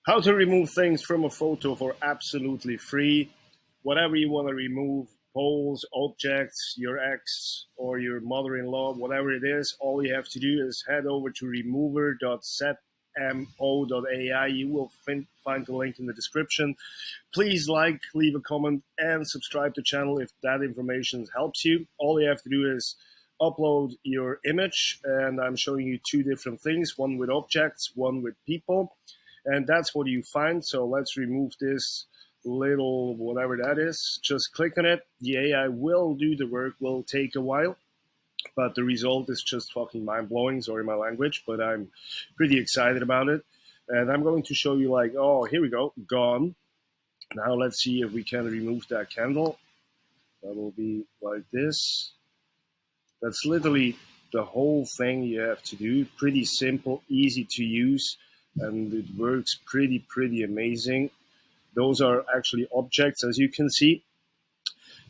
How to remove things from a photo for absolutely free. Whatever you want to remove, poles, objects, your ex or your mother-in-law, whatever it is, all you have to do is head over to remover.zmo.ai. You will find the link in the description. Please like, leave a comment, and subscribe to the channel if that information helps you. All you have to do is upload your image, and I'm showing you two different things, one with objects, one with people. And that's what you find. So let's remove this little whatever that is. Just click on it. The AI will do the work, will take a while, but the result is just fucking mind-blowing. Sorry my language, but I'm pretty excited about it. And I'm going to show you like, oh, here we go, gone. Now let's see if we can remove that candle. That will be like this. That's literally the whole thing you have to do. Pretty simple, easy to use, and it works pretty amazing. Those are actually objects, as you can see.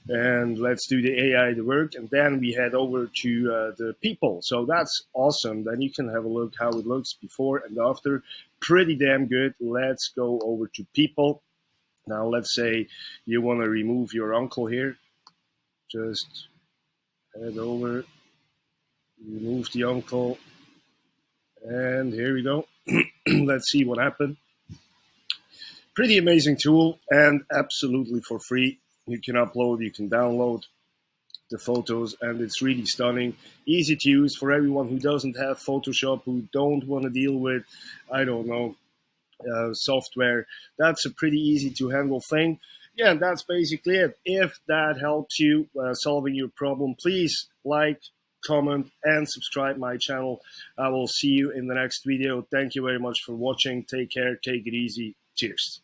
And let's do the AI the work, and then we head over to the people. So that's awesome. Then you can have a look how it looks before and after. Pretty damn good. Let's go over to people. Now let's say you want to remove your uncle here. Just head over, remove the uncle, and here we go. Let's see what happened. Pretty amazing tool, and absolutely for free. You can upload, you can download the photos, and it's really stunning. Easy to use for everyone who doesn't have Photoshop, who don't want to deal with, I don't know, software. That's a pretty easy to handle thing. Yeah, that's basically it. If that helps you solving your problem, please like, comment, and subscribe my channel. I will see you in the next video. Thank you very much for watching. Take care. Take it easy. Cheers.